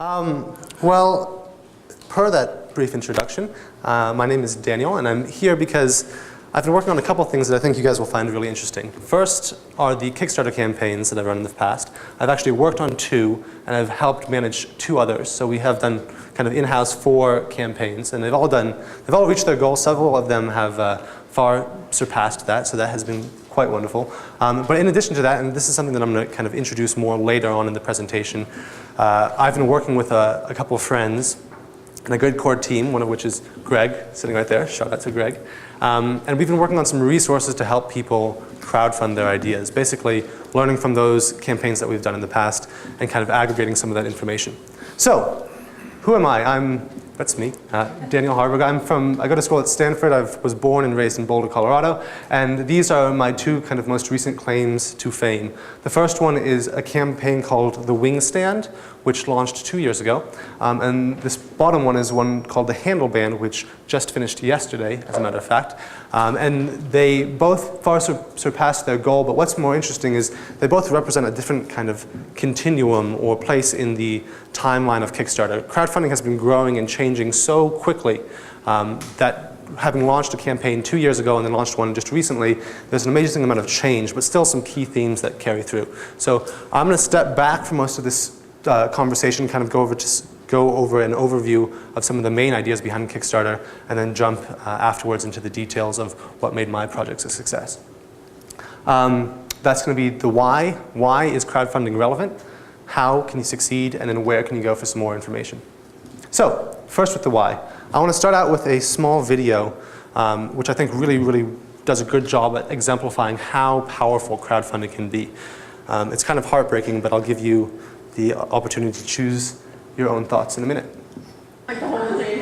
Well, per that brief introduction, my name is Daniel, and I'm here because I've been working on a couple of things that I think you guys will find really interesting. First are the Kickstarter campaigns that I've run in the past. I've actually worked on 2, and I've helped manage 2 others. So we have done kind of in-house 4 campaigns, and they've all reached their goals. Several of them have far surpassed that, so that has been quite wonderful. But in addition to that, and this is something that I'm going to kind of introduce more later on in the presentation, I've been working with a couple of friends and a good core team, one of which is Greg, sitting right there. Shout out to Greg. And we've been working on some resources to help people crowdfund their ideas, basically learning from those campaigns that we've done in the past and kind of aggregating some of that information. So, who am I? That's me, Daniel Harburg. I go to school at Stanford. I was born and raised in Boulder, Colorado. And these are my 2 kind of most recent claims to fame. The first one is a campaign called The Wing Stand, which launched 2 years ago. And this bottom one is one called the Handle Band, which just finished yesterday, as a matter of fact. And they both far surpassed their goal, but what's more interesting is they both represent a different kind of continuum or place in the timeline of Kickstarter. Crowdfunding has been growing and changing so quickly that having launched a campaign 2 years ago and then launched one just recently, there's an amazing amount of change, but still some key themes that carry through. So I'm going to step back from most of this conversation, kind of go over an overview of some of the main ideas behind Kickstarter, and then jump afterwards into the details of what made my projects a success. That's going to be the why. Why is crowdfunding relevant? How can you succeed? And then where can you go for some more information? So, first with the why. I want to start out with a small video, which I think really does a good job at exemplifying how powerful crowdfunding can be. It's kind of heartbreaking, but I'll give you the opportunity to choose your own thoughts in a minute. Like the whole thing.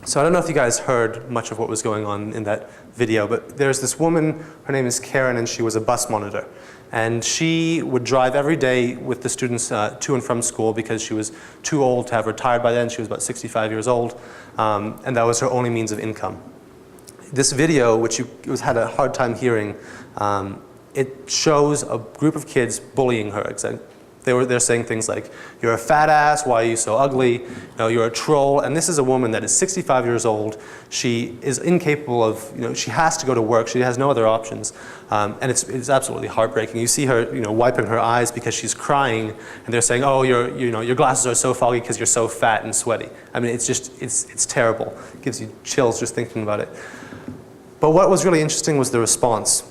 So I don't know if you guys heard much of what was going on in that video, but there's this woman, her name is Karen, and she was a bus monitor. And she would drive every day with the students to and from school because she was too old to have retired by then. She was about 65 years old, and that was her only means of income. This video, which you had a hard time hearing, it shows a group of kids bullying her. They're saying things like, "You're a fat ass, why are you so ugly? You know, you're a troll." And this is a woman that is 65 years old. She is incapable of, she has to go to work. She has no other options. And it's absolutely heartbreaking. You see her, wiping her eyes because she's crying, and they're saying, "Oh, your glasses are so foggy because you're so fat and sweaty." I mean, it's terrible. It gives you chills just thinking about it. But what was really interesting was the response.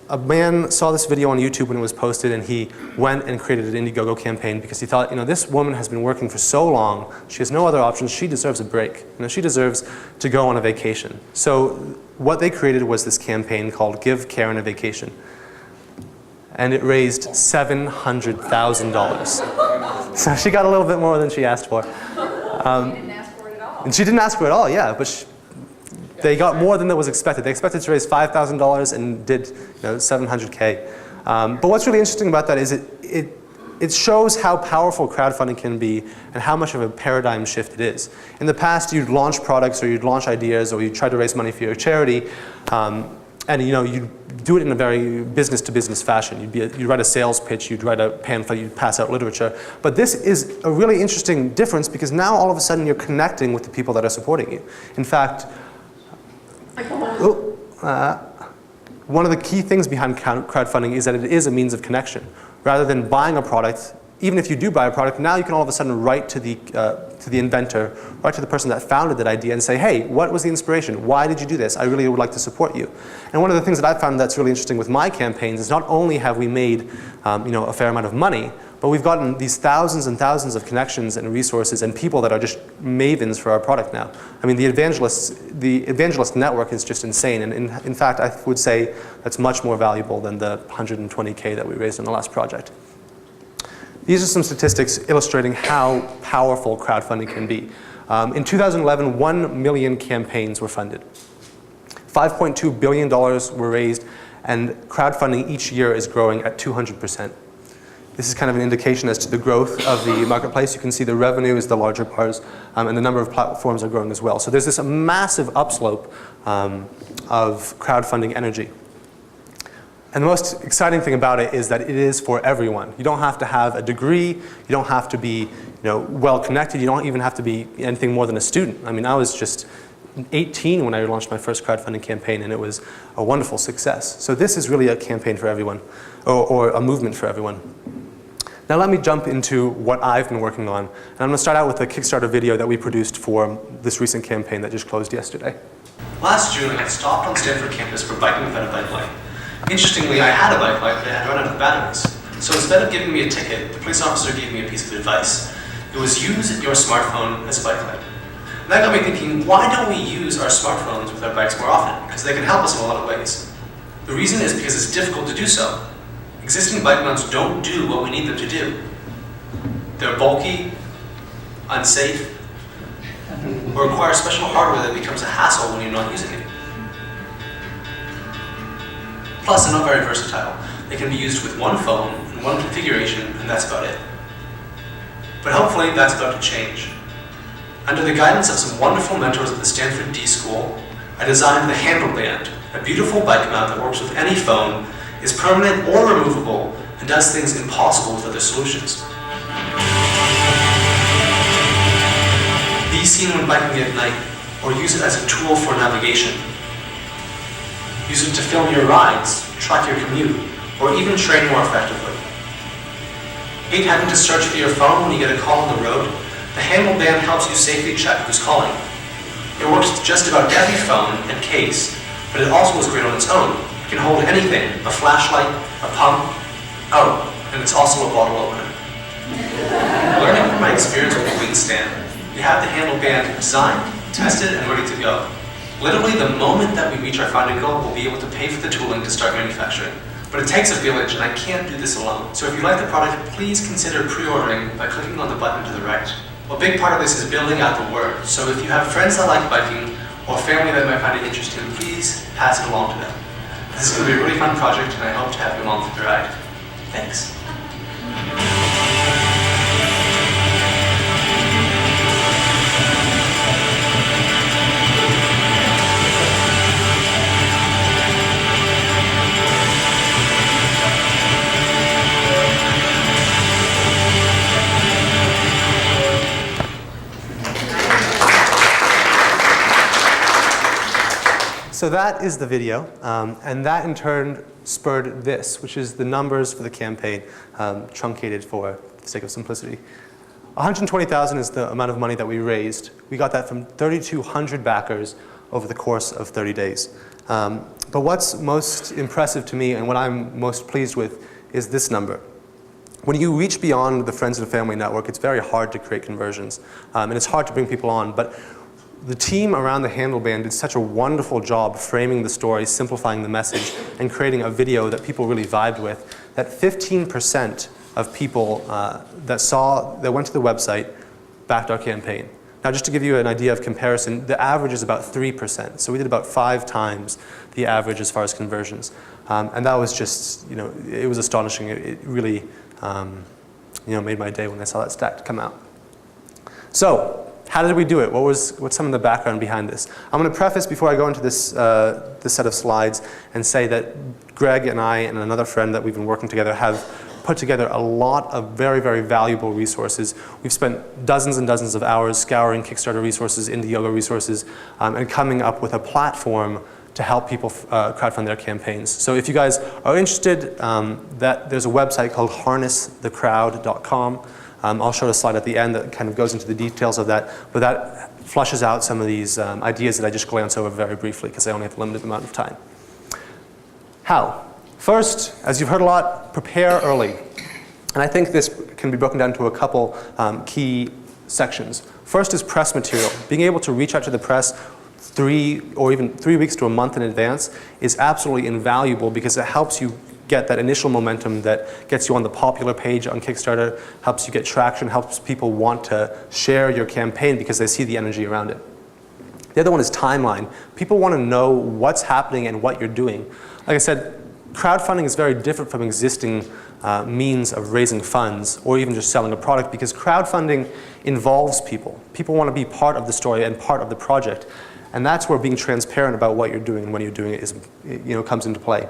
A man saw this video on YouTube when it was posted, and he went and created an Indiegogo campaign because he thought, this woman has been working for so long, she has no other options, she deserves a break. She deserves to go on a vacation. So what they created was this campaign called Give Karen a Vacation. And it raised $700,000. So she got a little bit more than she asked for. She didn't ask for it at all. And she didn't ask for it at all, yeah, but they got more than that was expected. They expected to raise $5,000 and did $700K. But what's really interesting about that is it shows how powerful crowdfunding can be and how much of a paradigm shift it is. In the past, you'd launch products or you'd launch ideas or you'd try to raise money for your charity, and you'd do it in a very business-to-business fashion. You'd write a sales pitch, you'd write a pamphlet, you'd pass out literature. But this is a really interesting difference because now all of a sudden you're connecting with the people that are supporting you. In fact, one of the key things behind crowdfunding is that it is a means of connection. Rather than buying a product, even if you do buy a product, now you can all of a sudden write to the inventor, write to the person that founded that idea and say, "Hey, what was the inspiration? Why did you do this? I really would like to support you." And one of the things that I found that's really interesting with my campaigns is not only have we made a fair amount of money, but we've gotten these thousands and thousands of connections and resources and people that are just mavens for our product now. I mean, the evangelist network is just insane. And in fact, I would say that's much more valuable than the $120K that we raised in the last project. These are some statistics illustrating how powerful crowdfunding can be. In 2011, 1 million campaigns were funded. $5.2 billion were raised, and crowdfunding each year is growing at 200%. This is kind of an indication as to the growth of the marketplace. You can see the revenue is the larger bars, and the number of platforms are growing as well. So there's this massive upslope of crowdfunding energy. And the most exciting thing about it is that it is for everyone. You don't have to have a degree. You don't have to be well connected. You don't even have to be anything more than a student. I mean, I was just 18 when I launched my first crowdfunding campaign, and it was a wonderful success. So this is really a campaign for everyone, or a movement for everyone. Now let me jump into what I've been working on. And I'm going to start out with a Kickstarter video that we produced for this recent campaign that just closed yesterday. Last June, I got stopped on Stanford campus for biking without a bike light. Interestingly, I had a bike light, but it had run out of batteries. So instead of giving me a ticket, the police officer gave me a piece of advice. It was use your smartphone as a bike light. And that got me thinking, why don't we use our smartphones with our bikes more often? Because they can help us in a lot of ways. The reason is because it's difficult to do so. Existing bike mounts don't do what we need them to do. They're bulky, unsafe, or require special hardware that becomes a hassle when you're not using it. Plus, they're not very versatile. They can be used with one phone and one configuration, and that's about it. But hopefully, that's about to change. Under the guidance of some wonderful mentors at the Stanford D School, I designed the Handle Band, a beautiful bike mount that works with any phone, is permanent or removable, and does things impossible with other solutions. Be seen when biking at night, or use it as a tool for navigation. Use it to film your rides, track your commute, or even train more effectively. Hate having to search for your phone when you get a call on the road? The Handle Band helps you safely check who's calling. It works with just about every phone and case, but it also is great on its own. It can hold anything, a flashlight, a pump, and it's also a bottle opener. Learning from my experience with the Wingstand, we have the Handle Band designed, tested, and ready to go. Literally, the moment that we reach our funding goal, we'll be able to pay for the tooling to start manufacturing. But it takes a village, and I can't do this alone. So if you like the product, please consider pre-ordering by clicking on the button to the right. A big part of this is building out the word. So if you have friends that like biking, or family that might find it interesting, please pass it along to them. This is going to be a really fun project, and I hope to have you along for the ride. Thanks. So that is the video, and that in turn spurred this, which is the numbers for the campaign, truncated for the sake of simplicity. 120,000 is the amount of money that we raised. We got that from 3,200 backers over the course of 30 days. But what's most impressive to me and what I'm most pleased with is this number. When you reach beyond the friends and family network, it's very hard to create conversions, and it's hard to bring people on. But the team around the Handle Band did such a wonderful job framing the story, simplifying the message, and creating a video that people really vibed with, that 15% of people that went to the website backed our campaign. Now, just to give you an idea of comparison, the average is about 3%. So we did about 5 times the average as far as conversions. And that was just, it was astonishing. It really, made my day when I saw that stat come out. So, how did we do it? What's some of the background behind this? I'm going to preface before I go into this set of slides and say that Greg and I and another friend that we've been working together have put together a lot of very, very valuable resources. We've spent dozens and dozens of hours scouring Kickstarter resources, Indiegogo resources, and coming up with a platform to help people crowdfund their campaigns. So if you guys are interested, there's a website called harnessthecrowd.com. I'll show a slide at the end that kind of goes into the details of that, but that flushes out some of these ideas that I just glance over very briefly because I only have a limited amount of time. How? First, as you've heard a lot, prepare early. And I think this can be broken down to a couple key sections. First is press material. Being able to reach out to the press 3 or even 3 weeks to a month in advance is absolutely invaluable because it helps you get that initial momentum that gets you on the popular page on Kickstarter, helps you get traction, helps people want to share your campaign because they see the energy around it. The other one is timeline. People want to know what's happening and what you're doing. Like I said, crowdfunding is very different from existing means of raising funds or even just selling a product, because crowdfunding involves people. People want to be part of the story and part of the project. And that's where being transparent about what you're doing and when you're doing it is, comes into play.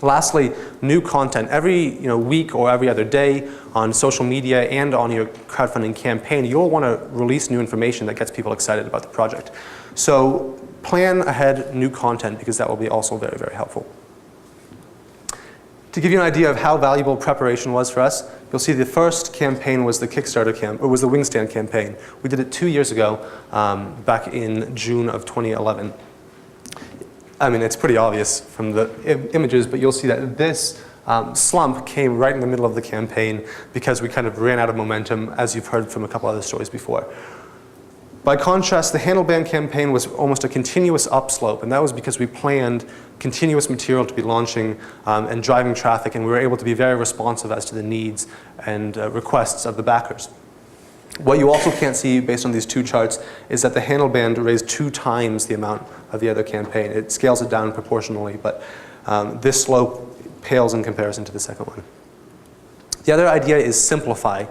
Lastly, new content. Every week or every other day on social media and on your crowdfunding campaign, you'll want to release new information that gets people excited about the project. So plan ahead new content, because that will be also very, very helpful. To give you an idea of how valuable preparation was for us, you'll see the first campaign was the Kickstarter was the Wingstand campaign. We did it 2 years ago, back in June of 2011. I mean, it's pretty obvious from the images, but you'll see that this slump came right in the middle of the campaign because we kind of ran out of momentum, as you've heard from a couple other stories before. By contrast, the Handleband campaign was almost a continuous upslope, and that was because we planned continuous material to be launching and driving traffic, and we were able to be very responsive as to the needs and requests of the backers. What you also can't see based on these two charts is that the Handleband raised 2 times the amount of the other campaign. It scales it down proportionally, but this slope pales in comparison to the second one. The other idea is simplify.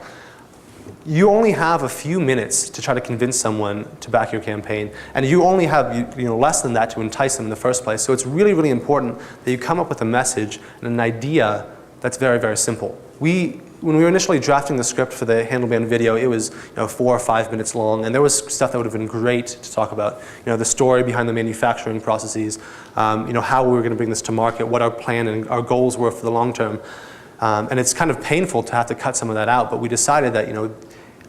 You only have a few minutes to try to convince someone to back your campaign, and you only have less than that to entice them in the first place. So it's really, really important that you come up with a message and an idea that's very, very simple. When we were initially drafting the script for the Handleband video, it was 4 or 5 minutes long, and there was stuff that would have been great to talk about. The story behind the manufacturing processes, how we were going to bring this to market, what our plan and our goals were for the long term. And it's kind of painful to have to cut some of that out, but we decided that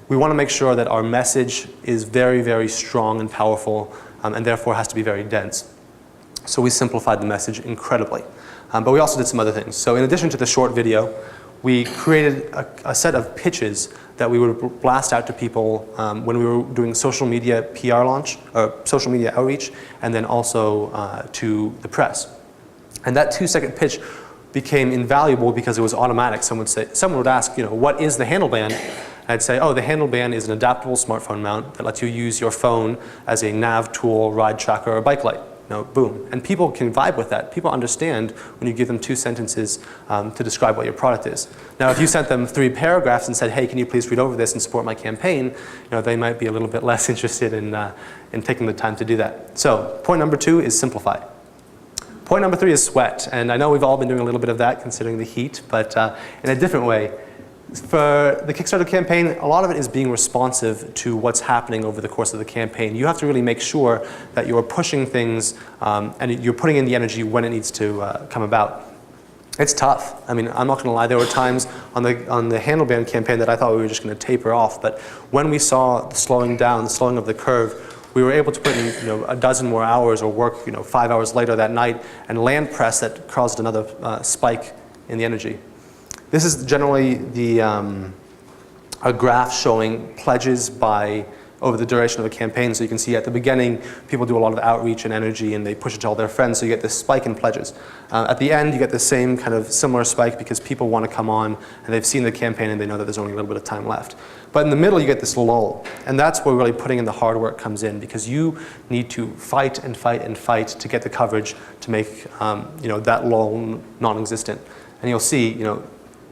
we want to make sure that our message is very, very strong and powerful, and therefore has to be very dense. So we simplified the message incredibly. But we also did some other things. So in addition to the short video, we created a set of pitches that we would blast out to people when we were doing social media PR launch, or social media outreach, and then also to the press. And that 2-second pitch became invaluable because it was automatic. Someone would ask, what is the Handleband? I'd say, oh, the Handleband is an adaptable smartphone mount that lets you use your phone as a nav tool, ride tracker, or bike light. Boom. And people can vibe with that. People understand when you give them 2 sentences to describe what your product is. Now, if you sent them 3 paragraphs and said, hey, can you please read over this and support my campaign, they might be a little bit less interested in taking the time to do that. So point number 2 is simplify. Point number 3 is sweat. And I know we've all been doing a little bit of that considering the heat, but in a different way. For the Kickstarter campaign, a lot of it is being responsive to what's happening over the course of the campaign. You have to really make sure that you're pushing things and you're putting in the energy when it needs to come about. It's tough. I mean, I'm not going to lie. There were times on the Handleband campaign that I thought we were just going to taper off. But when we saw the slowing down, the slowing of the curve, we were able to put in a dozen more hours or work 5 hours later that night and land press that caused another spike in the energy. This is generally a graph showing pledges over the duration of a campaign. So you can see at the beginning, people do a lot of outreach and energy, and they push it to all their friends, so you get this spike in pledges. At the end, you get the same kind of similar spike because people want to come on, and they've seen the campaign, and they know that there's only a little bit of time left. But in the middle, you get this lull, and that's where really putting in the hard work comes in, because you need to fight and fight and fight to get the coverage to make that lull non-existent. And you'll see,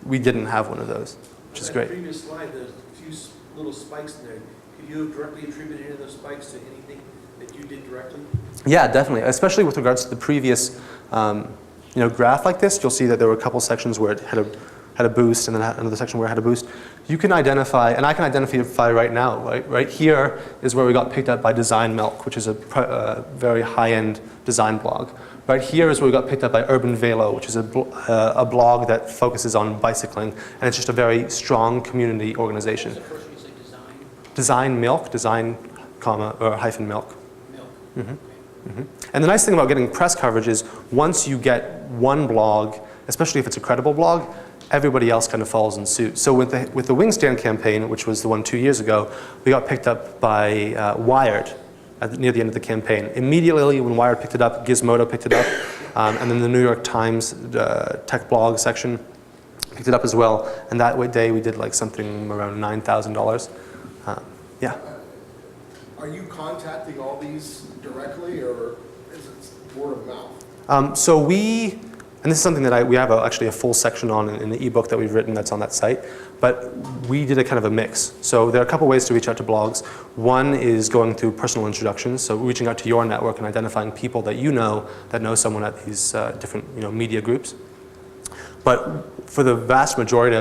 we didn't have one of those, which is great. On the previous slide, there's a few little spikes in there. Could you directly attribute any of those spikes to anything that you did directly? Yeah, definitely. Especially with regards to the previous graph like this, you'll see that there were a couple sections where it had a boost, and then another section where it had a boost. You can identify, and I can identify right now, right here is where we got picked up by Design Milk, which is a very high-end design blog. Right here is where we got picked up by Urban Velo, which is a blog that focuses on bicycling, and it's just a very strong community organization. What's the first one you say, design? Design Milk, design, or hyphen milk. Milk. Mm-hmm. Mm-hmm. And the nice thing about getting press coverage is once you get one blog, especially if it's a credible blog, everybody else kind of follows in suit. So with the Wingstand campaign, which was the one 2 years ago, we got picked up by Wired near the end of the campaign. Immediately when Wired picked it up, Gizmodo picked it up, and then the New York Times tech blog section picked it up as well. And that day we did like something around $9,000. Yeah. Are you contacting all these directly, or is it word of mouth? So we and this is something that we have actually a full section on in the ebook that we've written that's on that site. But we did a kind of a mix. So there are a couple ways to reach out to blogs. One is going through personal introductions, so reaching out to your network and identifying people that know someone at these different media groups. But for the vast majority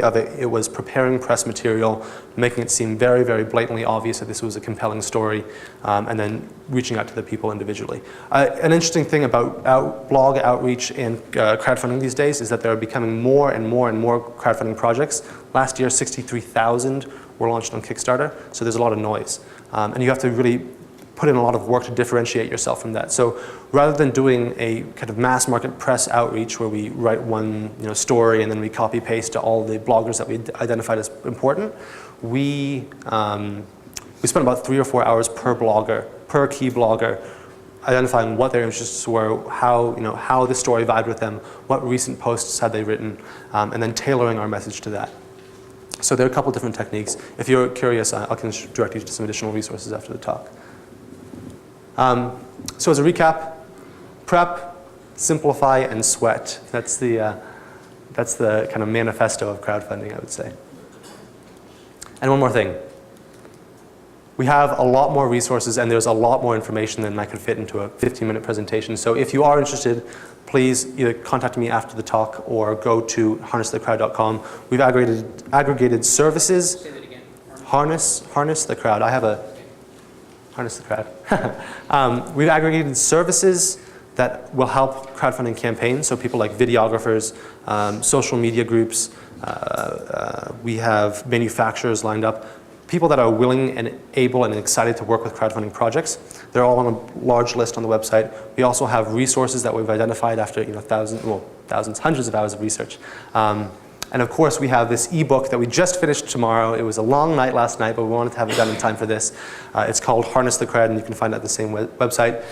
of it, it was preparing press material, making it seem very, very blatantly obvious that this was a compelling story, and then reaching out to the people individually. An interesting thing about blog outreach and crowdfunding these days is that there are becoming more and more and more crowdfunding projects. Last year, 63,000 were launched on Kickstarter, so there's a lot of noise. And you have to really put in a lot of work to differentiate yourself from that. So rather than doing a kind of mass market press outreach where we write one story and then we copy paste to all the bloggers that we identified as important, we spent about 3 or 4 hours per blogger, per key blogger, identifying what their interests were, how the story vibed with them, what recent posts had they written, and then tailoring our message to that. So there are a couple different techniques. If you're curious, I can direct you to some additional resources after the talk. So as a recap, prep, simplify, and sweat. That's the kind of manifesto of crowdfunding, I would say. And one more thing. We have a lot more resources and there's a lot more information than I could fit into a 15-minute presentation. So if you are interested, please either contact me after the talk or go to harnessthecrowd.com. We've aggregated services. Say that again. Harness the crowd. I have a harness the crowd. We've aggregated services that will help crowdfunding campaigns. So people like videographers, social media groups. We have manufacturers lined up. People that are willing and able and excited to work with crowdfunding projects. They're all on a large list on the website. We also have resources that we've identified after thousands, hundreds of hours of research. And of course, we have this ebook that we just finished tomorrow. It was a long night last night, but we wanted to have it done in time for this. It's called Harness the Crowd, and you can find it at the same website.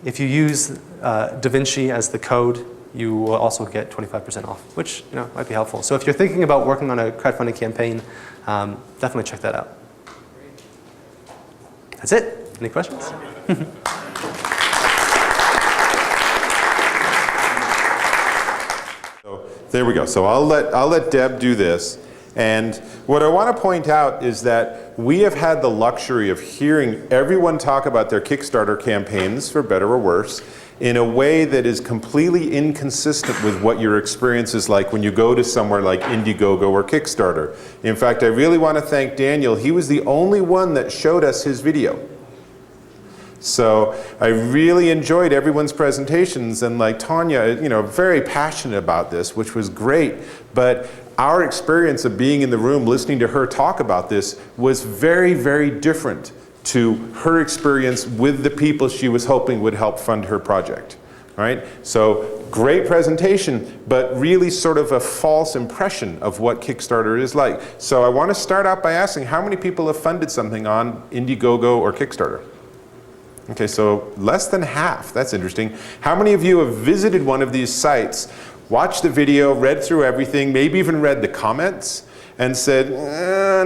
If you use DaVinci as the code, you will also get 25% off, which might be helpful. So if you're thinking about working on a crowdfunding campaign, definitely check that out. That's it. Any questions? There we go. So I'll let Deb do this. And what I want to point out is that we have had the luxury of hearing everyone talk about their Kickstarter campaigns, for better or worse, in a way that is completely inconsistent with what your experience is like when you go to somewhere like Indiegogo or Kickstarter. In fact, I really want to thank Daniel. He was the only one that showed us his video. So I really enjoyed everyone's presentations, and like Tanya, very passionate about this, which was great. But our experience of being in the room listening to her talk about this was very, very different to her experience with the people she was hoping would help fund her project. Right? So great presentation, but really sort of a false impression of what Kickstarter is like. So I want to start out by asking, how many people have funded something on Indiegogo or Kickstarter? Okay, so less than half. That's interesting. How many of you have visited one of these sites, watched the video, read through everything, maybe even read the comments, and said,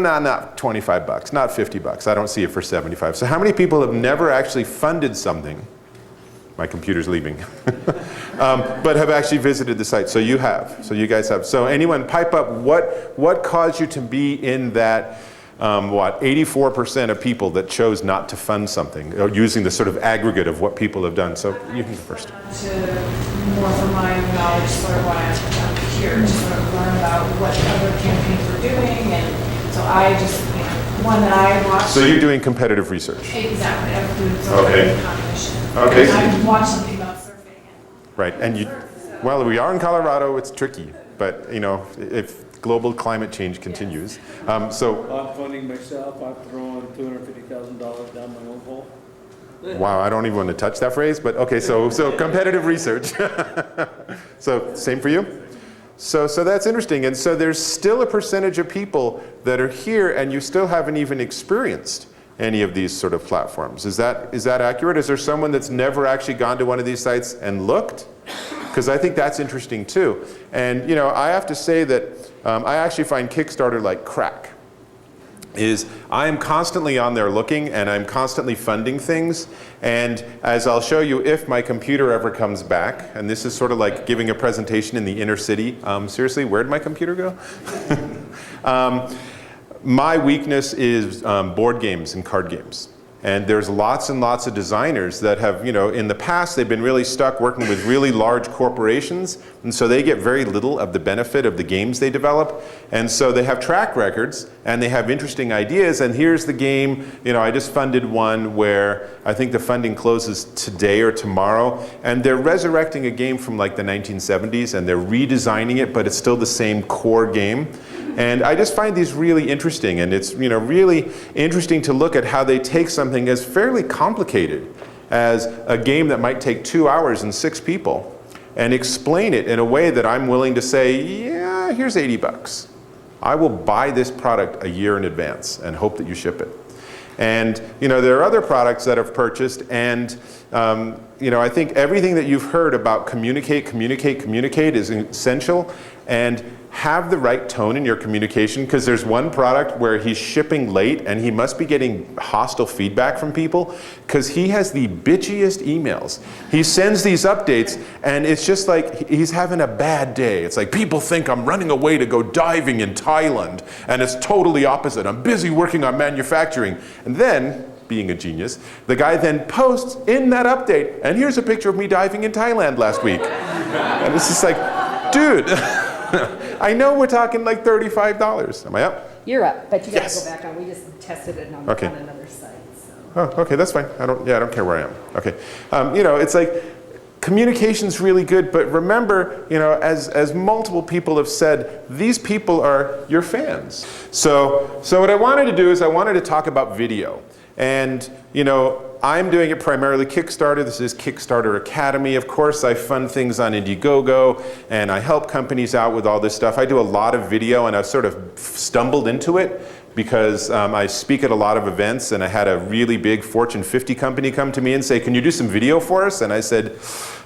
not 25 bucks, not 50 bucks. I don't see it for 75. So how many people have never actually funded something? My computer's leaving. But have actually visited the site. So you have. So you guys have. So anyone pipe up, what caused you to be in that 84% of people that chose not to fund something, or using the sort of aggregate of what people have done. So you can go first. To more from my knowledge, sort of why I'm here, to sort of learn about what other campaigns are doing, and so I just, one that I watched. So you're doing competitive research. Exactly, I'm doing sort of competition. Okay. I watched something about surfing. Right, and well, we are in Colorado, it's tricky, but if global climate change continues. I'm funding myself. I'm throwing $250,000 down my own hole. Wow, I don't even want to touch that phrase, but okay, so competitive research. So same for you? So that's interesting. And so there's still a percentage of people that are here and you still haven't even experienced any of these sort of platforms. Is that accurate? Is there someone that's never actually gone to one of these sites and looked? Because I think that's interesting too. And I have to say that I actually find Kickstarter like crack. is I'm constantly on there looking, and I'm constantly funding things. And as I'll show you, if my computer ever comes back, and this is sort of like giving a presentation in the inner city. Seriously, where'd my computer go? My weakness is board games and card games. And there's lots and lots of designers that have, in the past, they've been really stuck working with really large corporations, and so they get very little of the benefit of the games they develop. And so they have track records, and they have interesting ideas, and here's the game. I just funded one where I think the funding closes today or tomorrow, and they're resurrecting a game from like the 1970s, and they're redesigning it, but it's still the same core game. And I just find these really interesting, and it's really interesting to look at how they take something as fairly complicated as a game that might take 2 hours and 6 people and explain it in a way that I'm willing to say, yeah, here's $80. I will buy this product a year in advance and hope that you ship it. And there are other products that I've purchased, and I think everything that you've heard about communicate is essential. And have the right tone in your communication, because there's one product where he's shipping late and he must be getting hostile feedback from people because he has the bitchiest emails. He sends these updates and it's just like he's having a bad day. It's like, people think I'm running away to go diving in Thailand, and it's totally opposite. I'm busy working on manufacturing. And then, being a genius, the guy then posts in that update, and here's a picture of me diving in Thailand last week. And it's just like, dude, I know we're talking like $35. Am I up? You're up, but you gotta Yes. go back on. We just tested it on Okay. another site. So. Oh, okay, that's fine. I don't care where I am. Okay, it's like communication's really good, but remember, as multiple people have said, these people are your fans. So what I wanted to do is I wanted to talk about video, and I'm doing it primarily Kickstarter. This is Kickstarter Academy. Of course, I fund things on Indiegogo, and I help companies out with all this stuff. I do a lot of video, and I've sort of stumbled into it because I speak at a lot of events, and I had a really big Fortune 50 company come to me and say, can you do some video for us? And I said,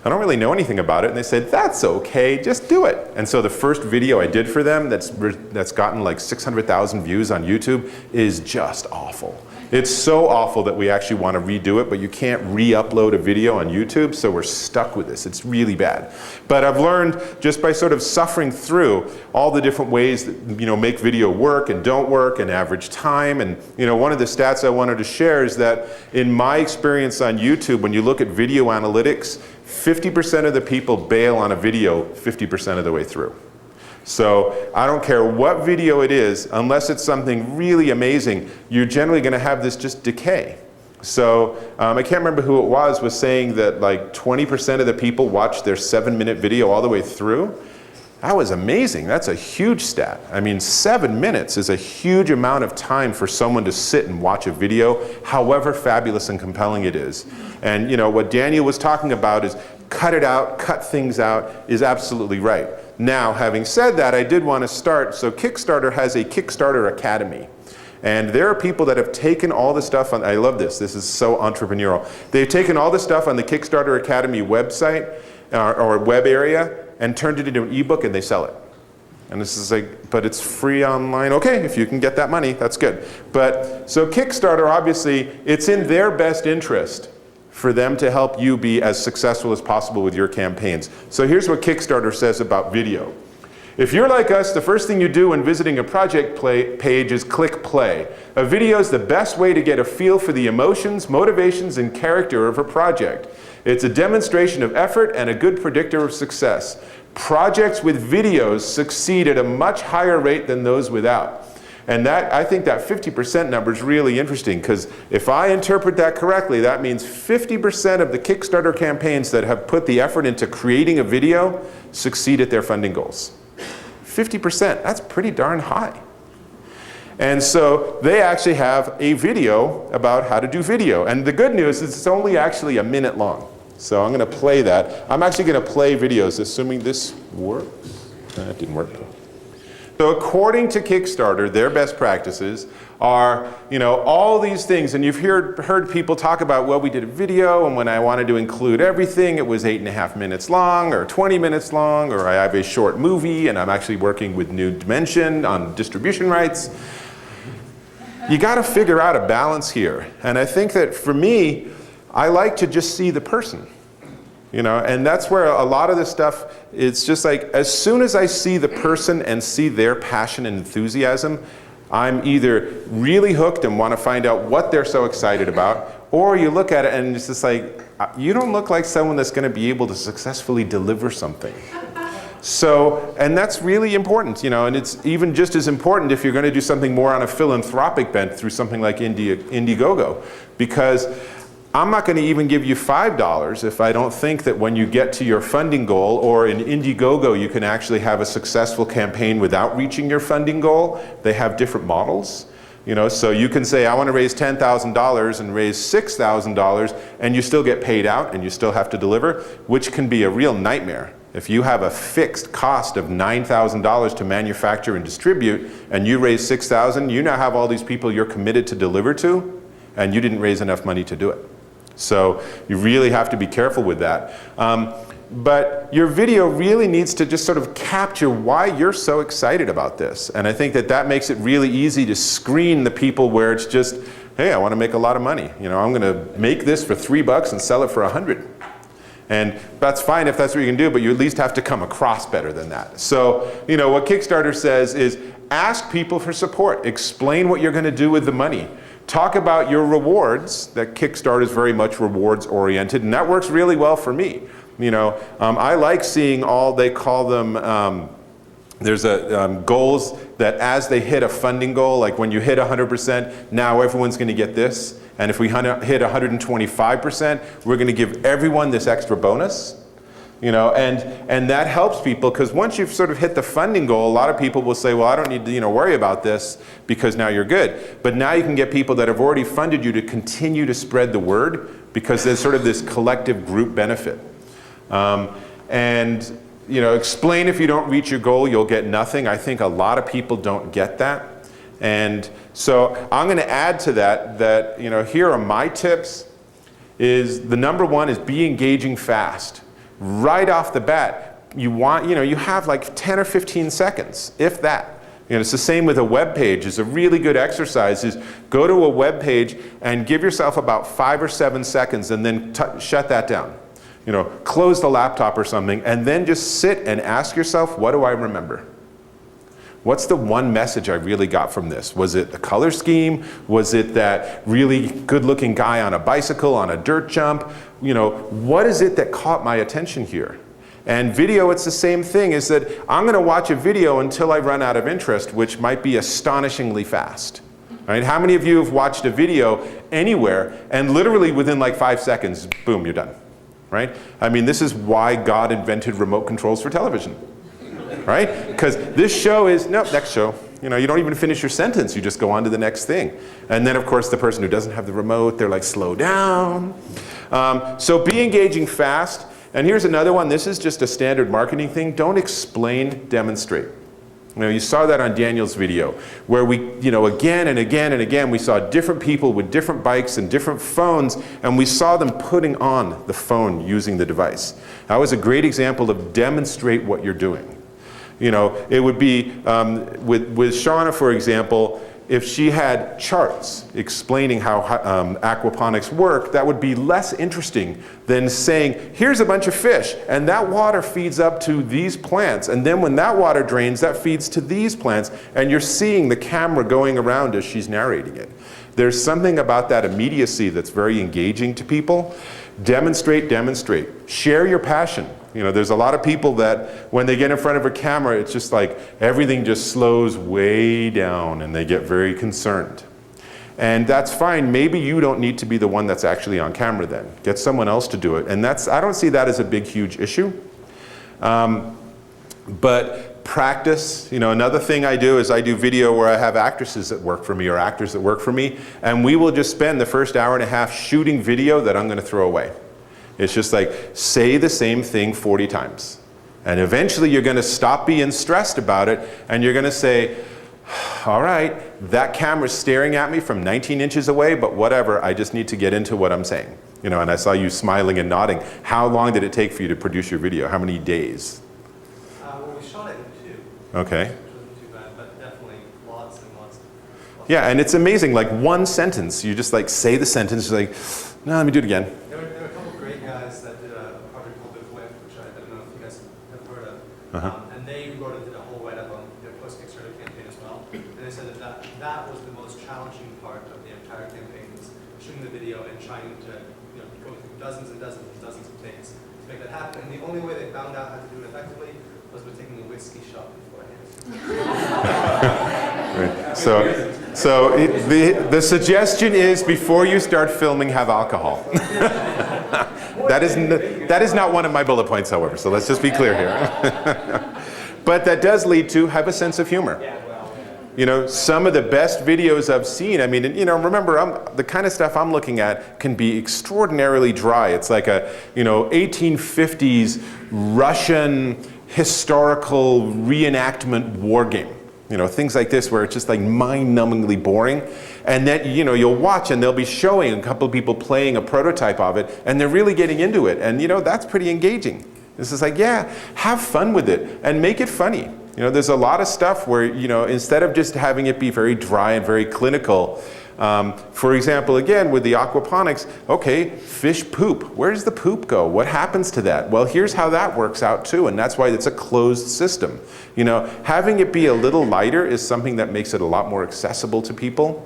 I don't really know anything about it. And they said, that's okay, just do it. And so the first video I did for them that's gotten like 600,000 views on YouTube is just awful. It's so awful that we actually want to redo it, but you can't re-upload a video on YouTube, so we're stuck with this. It's really bad. But I've learned just by sort of suffering through all the different ways that make video work and don't work, and average time. And one of the stats I wanted to share is that in my experience on YouTube, when you look at video analytics, 50% of the people bail on a video 50% of the way through. So I don't care what video it is, unless it's something really amazing, you're generally going to have this just decay. So I can't remember who it was saying that like 20% of the people watch their 7-minute video all the way through. That was amazing. That's a huge stat. I mean, 7 minutes is a huge amount of time for someone to sit and watch a video, however fabulous and compelling it is. And what Daniel was talking about is cut it out, cut things out, is absolutely right. Now, having said that, I did want to start. So Kickstarter has a Kickstarter Academy. And there are people that have taken all the stuff on, I love this, this is so entrepreneurial. They've taken all the stuff on the Kickstarter Academy website or web area and turned it into an ebook, and they sell it. And this is like, but it's free online. Okay, if you can get that money, that's good. But so Kickstarter, obviously, it's in their best interest for them to help you be as successful as possible with your campaigns. So here's what Kickstarter says about video. If you're like us, the first thing you do when visiting a project page is click play. A video is the best way to get a feel for the emotions, motivations, and character of a project. It's a demonstration of effort and a good predictor of success. Projects with videos succeed at a much higher rate than those without. And I think that 50% number is really interesting, because if I interpret that correctly, that means 50% of the Kickstarter campaigns that have put the effort into creating a video succeed at their funding goals. 50%, that's pretty darn high. And so they actually have a video about how to do video. And the good news is it's only actually a minute long. So I'm going to play that. I'm actually going to play videos, assuming this works. That didn't work. So according to Kickstarter, their best practices are, all these things. And you've heard people talk about, well, we did a video, and when I wanted to include everything, it was 8.5 minutes long, or 20 minutes long, or I have a short movie, and I'm actually working with New Dimension on distribution rights. you got to figure out a balance here. And I think that for me, I like to just see the person. You know, and that's where a lot of this stuff, it's just like, as soon as I see the person and see their passion and enthusiasm, I'm either really hooked and want to find out what they're so excited about, or you look at it and it's just like, you don't look like someone that's going to be able to successfully deliver something. So, and that's really important, you know, and it's even just as important if you're going to do something more on a philanthropic bent through something like Indiegogo, because I'm not going to even give you $5 if I don't think that when you get to your funding goal, or in Indiegogo you can actually have a successful campaign without reaching your funding goal. They have different models. You know, so you can say, I want to raise $10,000 and raise $6,000, and you still get paid out and you still have to deliver, which can be a real nightmare. If you have a fixed cost of $9,000 to manufacture and distribute, and you raise $6,000, you now have all these people you're committed to deliver to, and you didn't raise enough money to do it. So you really have to be careful with that. But your video really needs to just sort of capture why you're so excited about this. And I think that that makes it really easy to screen the people where it's just, hey, I want to make a lot of money. You know, I'm going to make this for $3 and sell it for $100. And that's fine if that's what you can do, but you at least have to come across better than that. So, you know, what Kickstarter says is ask people for support. Explain what you're going to do with the money. Talk about your rewards. That Kickstarter is very much rewards oriented, and that works really well for me. You know, I like seeing all, they call them, there's goals that as they hit a funding goal, like when you hit 100%, now everyone's going to get this. And if we hit 125%, we're going to give everyone this extra bonus. You know, and that helps people, because once you've sort of hit the funding goal, a lot of people will say, well, I don't need to, you know, worry about this because now you're good. But now you can get people that have already funded you to continue to spread the word, because there's sort of this collective group benefit. And, you know, explain if you don't reach your goal, you'll get nothing. I think a lot of people don't get that. And so I'm going to add to that, you know, here are my tips. Is the number one is be engaging fast. Right off the bat, you want, you know, you have like 10 or 15 seconds, if that. You know, it's the same with a web page. It's a really good exercise is go to a web page and give yourself about 5 or 7 seconds and then shut that down. You know, close the laptop or something, and then just sit and ask yourself, what do I remember? What's the one message I really got from this? Was it the color scheme? Was it that really good-looking guy on a bicycle on a dirt jump? You know, what is it that caught my attention here? And video, it's the same thing, is that I'm going to watch a video until I run out of interest, which might be astonishingly fast. Right? How many of you have watched a video anywhere and literally within like 5 seconds, boom, you're done? Right? I mean, this is why God invented remote controls for television. Right? Because this show is, nope, next show. You know, you don't even finish your sentence, you just go on to the next thing. And then of course the person who doesn't have the remote, they're like, slow down. So be engaging fast. And here's another one, this is just a standard marketing thing. Don't explain, demonstrate. You know, you saw that on Daniel's video, where we, you know, again and again and again, we saw different people with different bikes and different phones, and we saw them putting on the phone using the device. That was a great example of demonstrate what you're doing. You know, it would be, with Shauna, for example, if she had charts explaining how aquaponics work, that would be less interesting than saying, here's a bunch of fish, and that water feeds up to these plants, and then when that water drains, that feeds to these plants, and you're seeing the camera going around as she's narrating it. There's something about that immediacy that's very engaging to people. Demonstrate, demonstrate. Share your passion. You know, there's a lot of people that when they get in front of a camera, it's just like everything just slows way down and they get very concerned. And that's fine. Maybe you don't need to be the one that's actually on camera then. Get someone else to do it. And that's, I don't see that as a big, huge issue. But practice, you know, another thing I do is I do video where I have actresses that work for me or actors that work for me, and we will just spend the first hour and a half shooting video that I'm going to throw away. It's just like, say the same thing 40 times. And eventually you're going to stop being stressed about it, and you're going to say, all right, that camera's staring at me from 19 inches away, but whatever, I just need to get into what I'm saying. You know, and I saw you smiling and nodding. How long did it take for you to produce your video? How many days? Well, we shot it in 2. Okay. Which wasn't too bad, but definitely lots and lots Yeah, and it's amazing, like one sentence, you just like say the sentence, like, no, let me do it again. There were a couple of great guys that did a project called The Flip, which I don't know if you guys have heard of. And they wrote and did a whole write-up on their post-Kickstarter campaign as well. And they said that was the most challenging part of the entire campaign, was shooting the video and trying to go through dozens and dozens and dozens of things to make that happen. And the only way they found out how to do it effectively was by taking a whiskey shot beforehand. Right. So the suggestion is before you start filming, have alcohol. That is not one of my bullet points, however, so let's just be clear here. But that does lead to have a sense of humor. Some of the best videos I've seen, I mean, remember, the kind of stuff I'm looking at can be extraordinarily dry. It's like a, 1850s Russian historical reenactment war game. Things like this where it's just like mind-numbingly boring. And then, you'll watch and they'll be showing a couple of people playing a prototype of it and they're really getting into it. And, that's pretty engaging. This is like, yeah, have fun with it and make it funny. There's a lot of stuff where, instead of just having it be very dry and very clinical, for example, again, with the aquaponics, okay, fish poop. Where does the poop go? What happens to that? Well, here's how that works out too, and that's why it's a closed system. Having it be a little lighter is something that makes it a lot more accessible to people.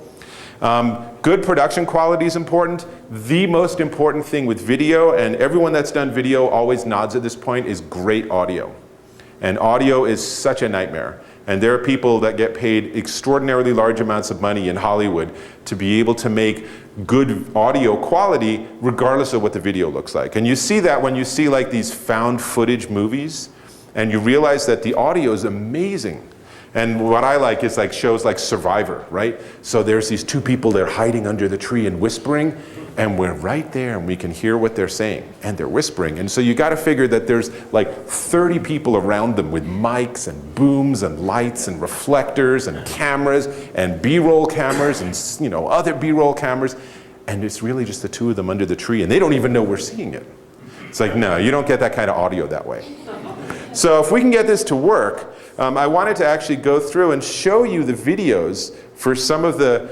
Good production quality is important. The most important thing with video, and everyone that's done video always nods at this point, is great audio. And audio is such a nightmare. And there are people that get paid extraordinarily large amounts of money in Hollywood to be able to make good audio quality regardless of what the video looks like. And you see that when you see like these found footage movies, and you realize that the audio is amazing. And what I like is like shows like Survivor, right? So there's these two people, they're hiding under the tree and whispering, and we're right there and we can hear what they're saying, and they're whispering. And so you got to figure that there's like 30 people around them with mics and booms and lights and reflectors and cameras and B-roll cameras and other B-roll cameras, and it's really just the two of them under the tree, and they don't even know we're seeing it. It's like, no, you don't get that kind of audio that way. So if we can get this to work, I wanted to actually go through and show you the videos for some of the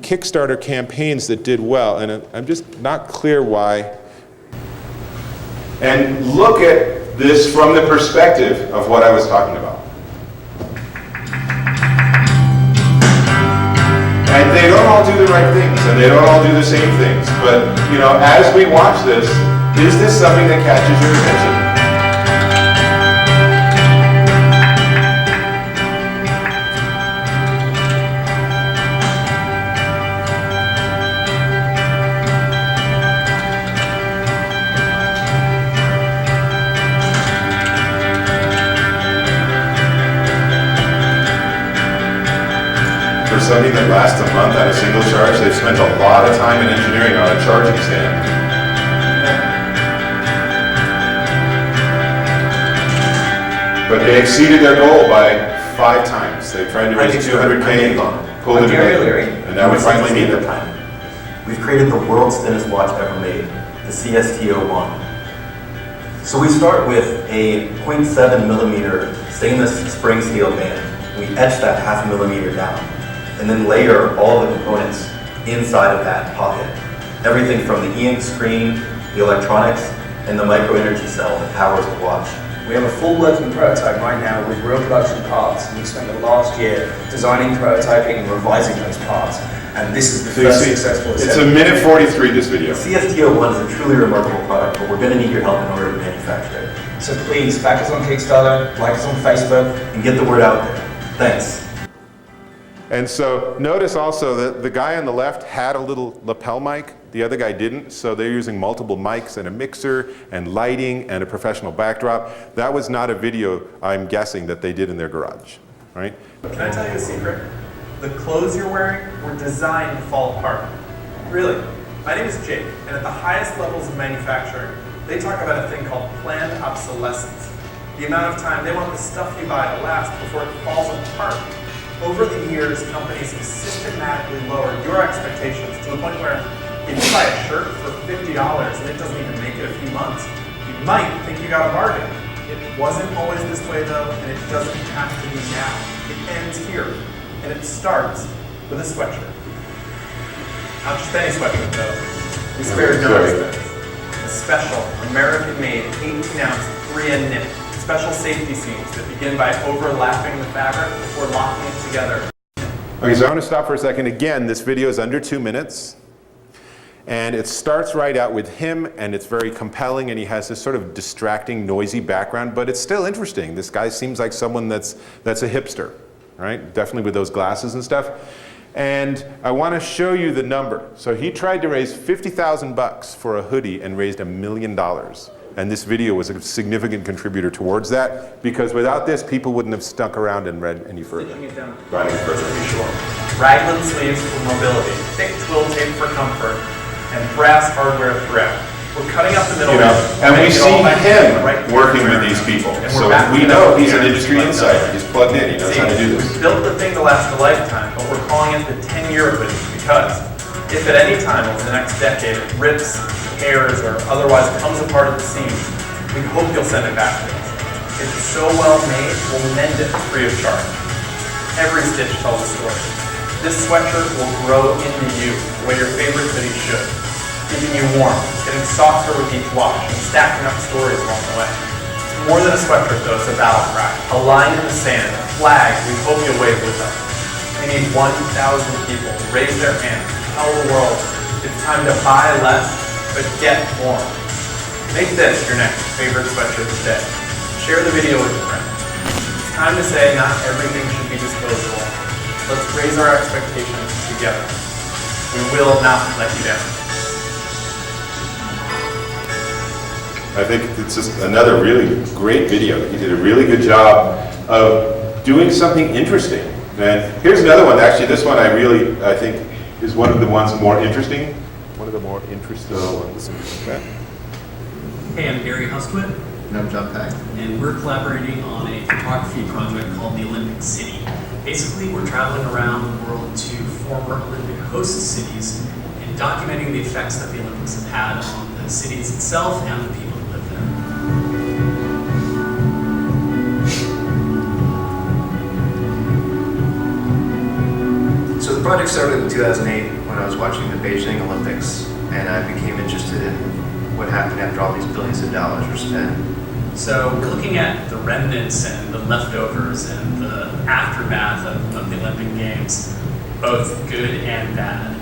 Kickstarter campaigns that did well, and I'm just not clear why. And look at this from the perspective of what I was talking about. And they don't all do the right things, and they don't all do the same things, but as we watch this, is this something that catches your attention? For something that lasts a month at a single charge, they've spent a lot of time in engineering on a charging stand. But they exceeded their goal by 5 times. They tried to raise $200K, pulled it together, and now we finally need it. We've created the world's thinnest watch ever made, the CST-01. So we start with a 0.7 millimeter stainless spring steel band. We etch that 0.5 millimeter down, and then layer all the components inside of that pocket. Everything from the e-ink screen, the electronics, and the micro-energy cell that powers the watch. We have a full working prototype right now with real production parts, and we spent the last year designing, prototyping, and revising those parts. And this is the first successful assembly. It's a minute 43, this video. The CST-01 is a truly remarkable product, but we're going to need your help in order to manufacture it. So please, back us on Kickstarter, like us on Facebook, and get the word out there. Thanks. And so notice also that the guy on the left had a little lapel mic, the other guy didn't, so they're using multiple mics and a mixer and lighting and a professional backdrop. That was not a video, I'm guessing, that they did in their garage, right? Can I tell you a secret? The clothes you're wearing were designed to fall apart. Really. My name is Jake, and at the highest levels of manufacturing, they talk about a thing called planned obsolescence. The amount of time they want the stuff you buy to last before it falls apart. Over the years, companies have systematically lowered your expectations to the point where if you buy a shirt for $50 and it doesn't even make it a few months, you might think you got a bargain. It wasn't always this way though, and it doesn't have to be now. It ends here. And it starts with a sweatshirt. Not just any sweatshirt though. We spared no expense. A special, American-made, 18-ounce 3N knit. Special safety seams that begin by overlapping the fabric before locking it together. Okay, so I want to stop for a second. Again, this video is under 2 minutes. And it starts right out with him, and it's very compelling, and he has this sort of distracting, noisy background, but it's still interesting. This guy seems like someone that's a hipster, right? Definitely with those glasses and stuff. And I want to show you the number. So he tried to raise $50,000 for a hoodie and raised $1 million. And this video was a significant contributor towards that, because without this, people wouldn't have stuck around and read any further. Stitching it down further to be sure. Raglan sleeves for mobility, thick twill tape for comfort, and brass hardware throughout. We're cutting up the middle. And we see him working with these people. So we know he's an industry insider. He's plugged in. He knows how to do this. We built the thing to last a lifetime, but we're calling it the 10-year hoodie because if at any time over the next decade it rips, tears, or otherwise comes apart at the seams, we hope you'll send it back to us. It's so well made, we'll mend it free of charge. Every stitch tells a story. This sweatshirt will grow into you the way your favorite hoodie should, keeping you warm, getting softer with each wash, and stacking up stories along the way. It's more than a sweatshirt though, it's a battle cry. A line in the sand, a flag we hope you'll wave with us. We need 1,000 people to raise their hands, tell the world it's time to buy less, but get more. Make this your next favorite sweatshirt today. Share the video with your friends. It's time to say not everything should be disposable. Let's raise our expectations together. We will not let you down. I think it's just another really great video. He did a really good job of doing something interesting. And here's another one. Actually, this one I think is one of the ones more interesting. One of the more interesting ones. Okay. Hey, I'm Gary Hustwit. And I'm John Pack. And we're collaborating on a photography project called the Olympic City. Basically, we're traveling around the world to former Olympic host cities and documenting the effects that the Olympics have had on the cities itself and the people who live there. So the project started in 2008 when I was watching the Beijing Olympics, and I became interested in what happened after all these billions of dollars were spent. So we're looking at the remnants and the leftovers and the aftermath of the Olympic Games, both good and bad.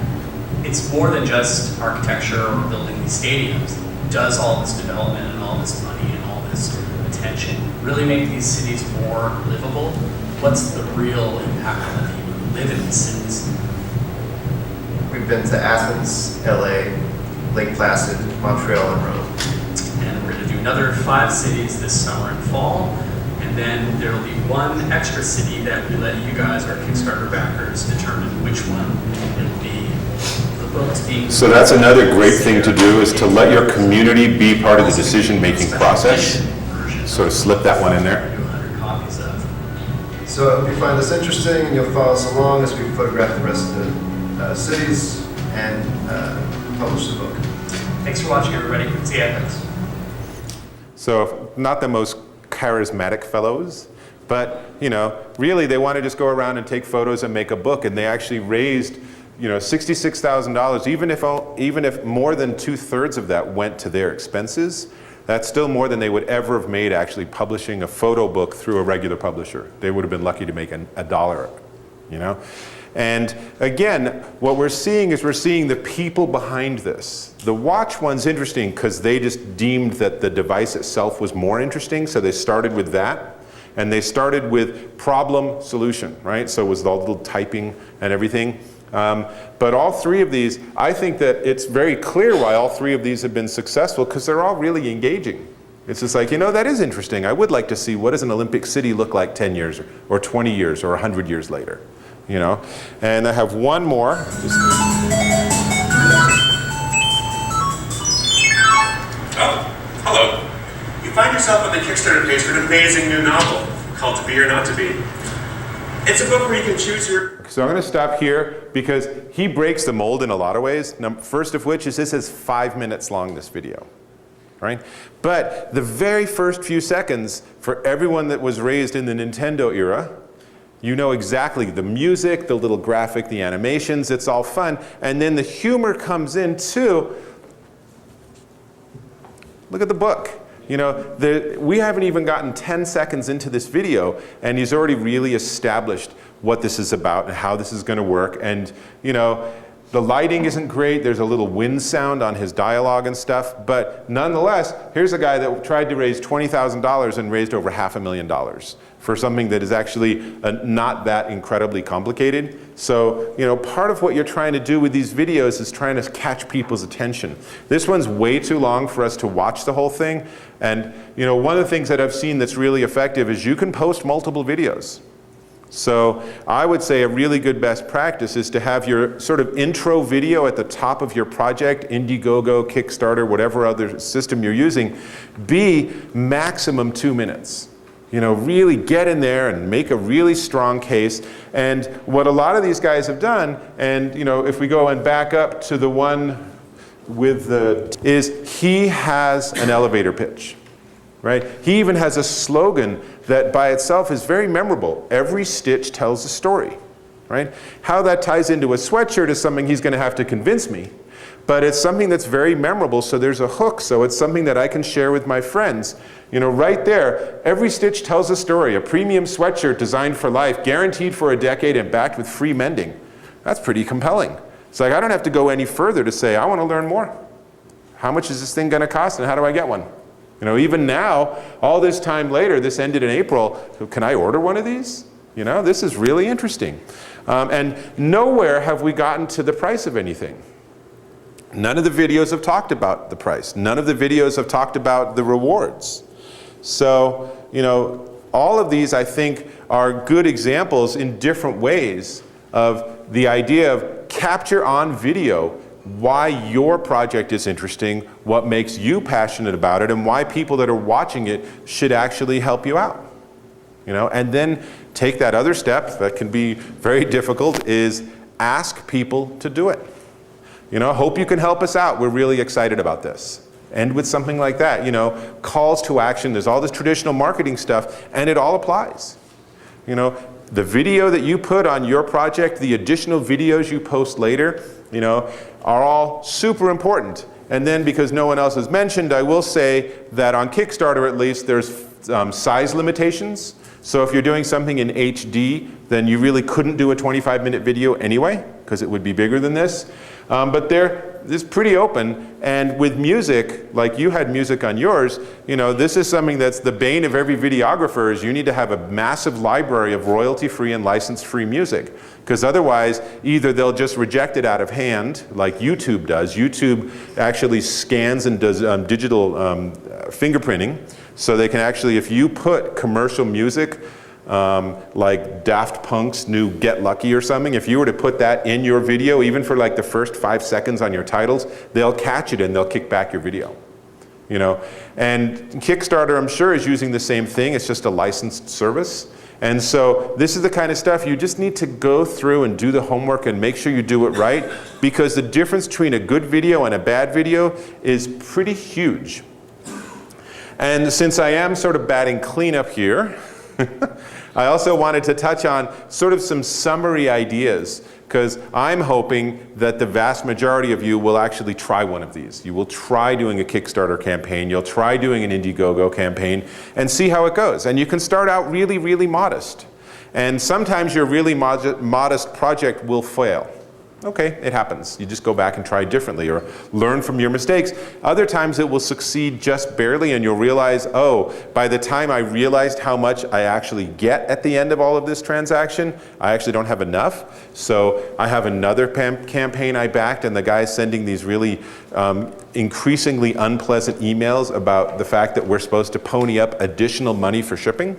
It's more than just architecture or building these stadiums. Does all this development and all this money and all this attention really make these cities more livable? What's the real impact on the people who live in these cities? We've been to Athens, LA, Lake Placid, Montreal, and Rome. And we're going to do another 5 cities this summer and fall. And then there will be one extra city that we let you guys, our Kickstarter backers, determine which one it'll be. The book's being... So that's another great thing to do, is to let your community be part of the decision-making process. Sort of slip that one in there. 100 copies of. So I hope you find this interesting and you'll follow us along as we photograph the rest of the cities and publish the book. Thanks for watching, everybody. See ya. Thanks. So not the most charismatic fellows, but really they want to just go around and take photos and make a book, and they actually raised $66,000. Even if more than 2/3 of that went to their expenses, that's still more than they would ever have made actually publishing a photo book through a regular publisher. They would have been lucky to make $1, And again, what we're seeing is we're seeing the people behind this. The watch one's interesting because they just deemed that the device itself was more interesting, so they started with that. And they started with problem solution, right? So it was all the little typing and everything. But all 3 of these, I think that it's very clear why all 3 of these have been successful, because they're all really engaging. It's just like, that is interesting. I would like to see what does an Olympic city look like 10 years or 20 years or 100 years later. And I have one more. Oh, hello. You find yourself on the Kickstarter page for an amazing new novel called To Be or Not to Be. It's a book where you can choose your... So I'm going to stop here because he breaks the mold in a lot of ways. First of which is this is 5 minutes long, this video. Right? But the very first few seconds for everyone that was raised in the Nintendo era, You know exactly the music, the little graphic, the animations, it's all fun. And then the humor comes in too. Look at the book. You know, we haven't even gotten 10 seconds into this video, and he's already really established what this is about and how this is going to work. And, you know, the lighting isn't great. There's a little wind sound on his dialogue and stuff. But nonetheless, here's a guy that tried to raise $20,000 and raised over $500,000 for something that is actually not that incredibly complicated. So, you know, part of what you're trying to do with these videos is trying to catch people's attention. This one's way too long for us to watch the whole thing. And, you know, one of the things that I've seen that's really effective is you can post multiple videos. So I would say a really good best practice is to have your sort of intro video at the top of your project, Indiegogo, Kickstarter, whatever other system you're using, be maximum 2 minutes. You know, really get in there and make a really strong case. And what a lot of these guys have done, and you know, if we go and back up to the one with the, is he has an elevator pitch, right? He even has a slogan that by itself is very memorable. Every stitch tells a story, right? How that ties into a sweatshirt is something he's going to have to convince me. But it's something that's very memorable, so there's a hook, so it's something that I can share with my friends. You know, right there, every stitch tells a story. A premium sweatshirt designed for life, guaranteed for a decade and backed with free mending. That's pretty compelling. It's like I don't have to go any further to say, I want to learn more. How much is this thing going to cost and how do I get one? You know, even now, all this time later, this ended in April, can I order one of these? You know, this is really interesting. And nowhere have we gotten to the price of anything. None of the videos have talked about the price. None of the videos have talked about the rewards. So, you know, all of these I think are good examples in different ways of the idea of capture on video why your project is interesting, what makes you passionate about it, and why people that are watching it should actually help you out. You know, and then take that other step that can be very difficult is ask people to do it. You know, hope you can help us out. We're really excited about this. End with something like that, you know, calls to action. There's all this traditional marketing stuff, and it all applies. You know, the video that you put on your project, the additional videos you post later, you know, are all super important. And then because no one else has mentioned, I will say that on Kickstarter at least, there's size limitations. So if you're doing something in HD, then you really couldn't do a 25-minute video anyway, because it would be bigger than this. But it's pretty open, and with music, like you had music on yours, you know, this is something that's the bane of every videographer is you need to have a massive library of royalty-free and license-free music, because otherwise either they'll just reject it out of hand, like YouTube does. YouTube actually scans and does digital fingerprinting, so they can actually, if you put commercial music, like Daft Punk's new Get Lucky or something, if you were to put that in your video, even for like the first 5 seconds on your titles, they'll catch it and they'll kick back your video. You know, and Kickstarter, I'm sure, is using the same thing. It's just a licensed service. And so this is the kind of stuff you just need to go through and do the homework and make sure you do it right, because the difference between a good video and a bad video is pretty huge. And since I am sort of batting cleanup here, I also wanted to touch on sort of some summary ideas, because I'm hoping that the vast majority of you will actually try one of these. You will try doing a Kickstarter campaign, you'll try doing an Indiegogo campaign, and see how it goes. And you can start out really, really modest. And sometimes your really modest project will fail. Okay, it happens. You just go back and try differently or learn from your mistakes. Other times it will succeed just barely, and you'll realize, oh, by the time I realized how much I actually get at the end of all of this transaction, I actually don't have enough. So I have another campaign I backed, and the guy's sending these really increasingly unpleasant emails about the fact that we're supposed to pony up additional money for shipping,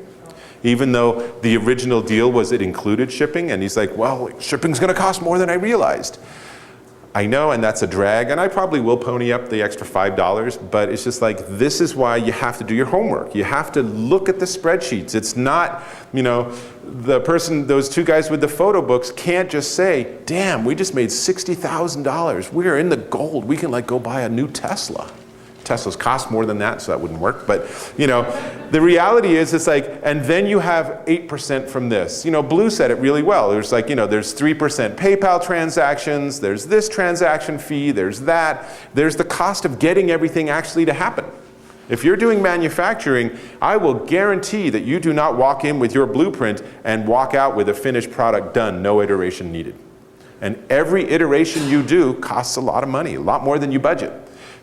even though the original deal was it included shipping. And he's like, well, shipping's going to cost more than I realized. I know, and that's a drag, and I probably will pony up the extra $5, but it's just like, this is why you have to do your homework. You have to look at the spreadsheets. It's not, you know, the person, those two guys with the photo books can't just say, damn, we just made $60,000. We're in the gold. We can like go buy a new Tesla. Teslas cost more than that, so that wouldn't work. But you know, the reality is, it's like, and then you have 8% from this. You know, Blue said it really well. There's like, you know, there's 3% PayPal transactions, there's this transaction fee, there's that, there's the cost of getting everything actually to happen. If you're doing manufacturing, I will guarantee that you do not walk in with your blueprint and walk out with a finished product done, no iteration needed. And every iteration you do costs a lot of money, a lot more than you budget.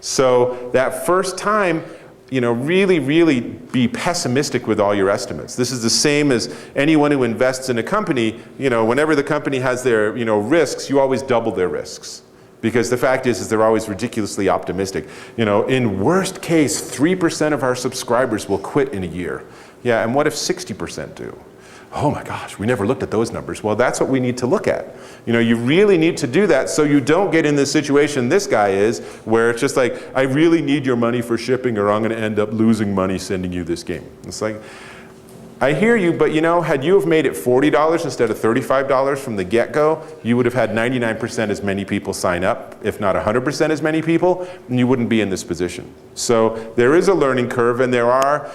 So that first time, you know, really, really be pessimistic with all your estimates. This is the same as anyone who invests in a company. You know, whenever the company has their, you know, risks, you always double their risks. Because the fact is they're always ridiculously optimistic. You know, in worst case, 3% of our subscribers will quit in a year. Yeah, and what if 60% do? Oh my gosh, we never looked at those numbers. Well, that's what we need to look at. You know, you really need to do that so you don't get in this situation this guy is, where it's just like, I really need your money for shipping or I'm gonna end up losing money sending you this game. It's like, I hear you, but you know, had you have made it $40 instead of $35 from the get-go, you would have had 99% as many people sign up, if not 100% as many people, and you wouldn't be in this position. So there is a learning curve, and there are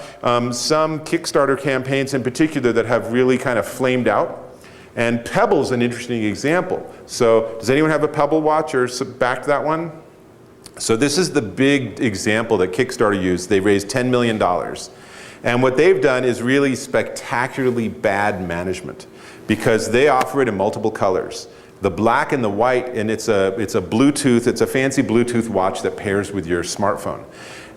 some Kickstarter campaigns in particular that have really kind of flamed out. And Pebble's an interesting example. So does anyone have a Pebble watch or back to that one? So this is the big example that Kickstarter used. They raised $10 million. And what they've done is really spectacularly bad management, because they offer it in multiple colors. The black and the white, and it's a Bluetooth, it's a fancy Bluetooth watch that pairs with your smartphone.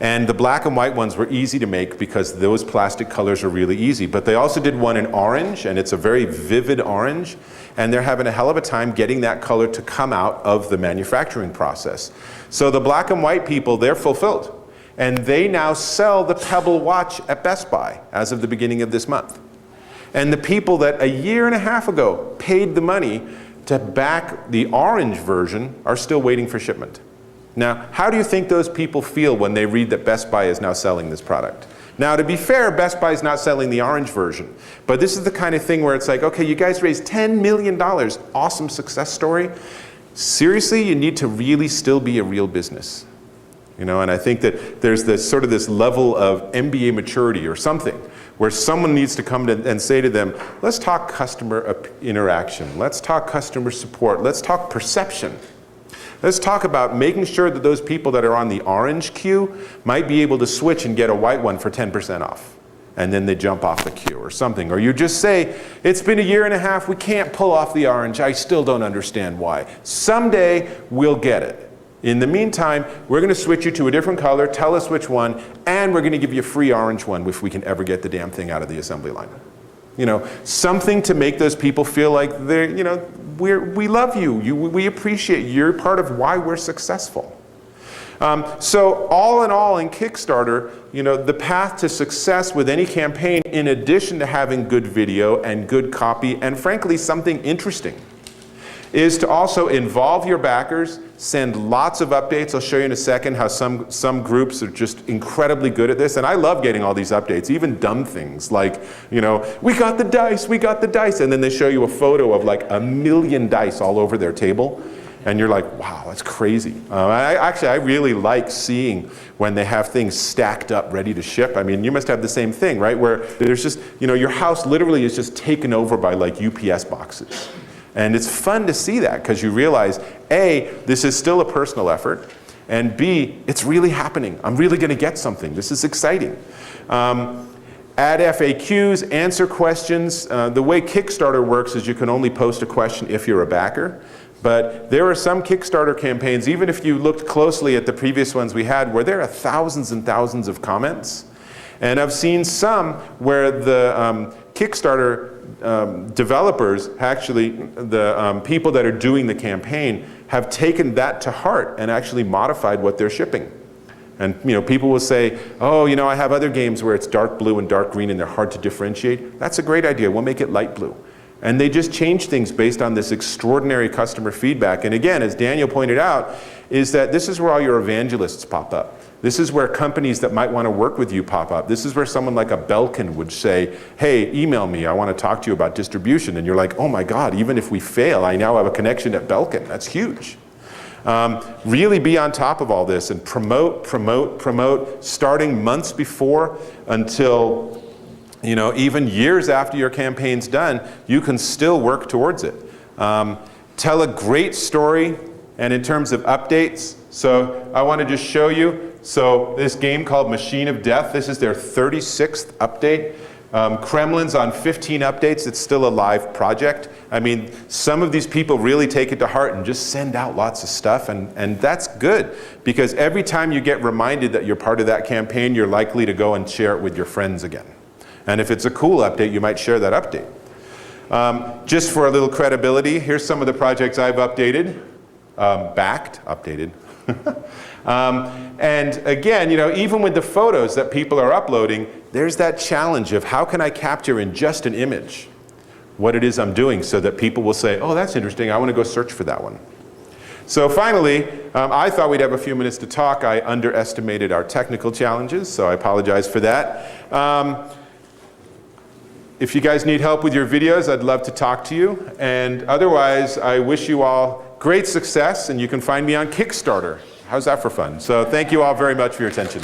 And the black and white ones were easy to make because those plastic colors are really easy. But they also did one in orange, and it's a very vivid orange. And they're having a hell of a time getting that color to come out of the manufacturing process. So the black and white people, they're fulfilled. And they now sell the Pebble watch at Best Buy as of the beginning of this month. And the people that a year and a half ago paid the money to back the orange version are still waiting for shipment. Now, how do you think those people feel when they read that Best Buy is now selling this product? Now, to be fair, Best Buy is not selling the orange version. But this is the kind of thing where it's like, okay, you guys raised $10 million. Awesome success story. Seriously, you need to really still be a real business. You know, and I think that there's this sort of this level of MBA maturity or something where someone needs to come and say to them, let's talk customer interaction, let's talk customer support, let's talk perception. Let's talk about making sure that those people that are on the orange queue might be able to switch and get a white one for 10% off. And then they jump off the queue or something. Or you just say, it's been a year and a half, we can't pull off the orange, I still don't understand why. Someday we'll get it. In the meantime, we're going to switch you to a different color, tell us which one, and we're going to give you a free orange one if we can ever get the damn thing out of the assembly line. You know, something to make those people feel like they're, you know, we love you, we appreciate you, you're part of why we're successful. So all in all, in Kickstarter, you know, the path to success with any campaign, in addition to having good video and good copy, and frankly, something interesting, is to also involve your backers, send lots of updates. I'll show you in a second how some groups are just incredibly good at this. And I love getting all these updates, even dumb things like, you know, we got the dice. And then they show you a photo of like 1 million dice all over their table. And you're like, wow, that's crazy. I really like seeing when they have things stacked up ready to ship. I mean, you must have the same thing, right? Where there's just, you know, your house literally is just taken over by like UPS boxes. And it's fun to see that because you realize, A, this is still a personal effort, and B, it's really happening. I'm really going to get something. This is exciting. Add FAQs, answer questions. The way Kickstarter works is you can only post a question if you're a backer. But there are some Kickstarter campaigns, even if you looked closely at the previous ones we had, where there are thousands and thousands of comments. And I've seen some where the Kickstarter developers, actually the people that are doing the campaign, have taken that to heart and actually modified what they're shipping. And you know, people will say, oh, you know, I have other games where it's dark blue and dark green and they're hard to differentiate. That's a great idea. We'll make it light blue. And they just change things based on this extraordinary customer feedback. And again, as Daniel pointed out, is that this is where all your evangelists pop up. This is where companies that might want to work with you pop up. This is where someone like a Belkin would say, hey, email me, I want to talk to you about distribution. And you're like, oh my God, even if we fail, I now have a connection at Belkin. That's huge. Really be on top of all this and promote, starting months before until, you know, even years after your campaign's done, you can still work towards it. Tell a great story, and in terms of updates, so I want to just show you, so this game called Machine of Death, this is their 36th update. Kremlin's on 15 updates. It's still a live project. I mean, some of these people really take it to heart and just send out lots of stuff, and that's good, because every time you get reminded that you're part of that campaign, you're likely to go and share it with your friends again. And if it's a cool update, you might share that update. Just for a little credibility, here's some of the projects I've updated, updated. And again, you know, even with the photos that people are uploading, there's that challenge of how can I capture in just an image what it is I'm doing so that people will say, oh, that's interesting, I want to go search for that one. So finally, I thought we'd have a few minutes to talk. I underestimated our technical challenges, so I apologize for that. If you guys need help with your videos, I'd love to talk to you. And otherwise, I wish you all great success, and you can find me on Kickstarter. How's that for fun? So thank you all very much for your attention.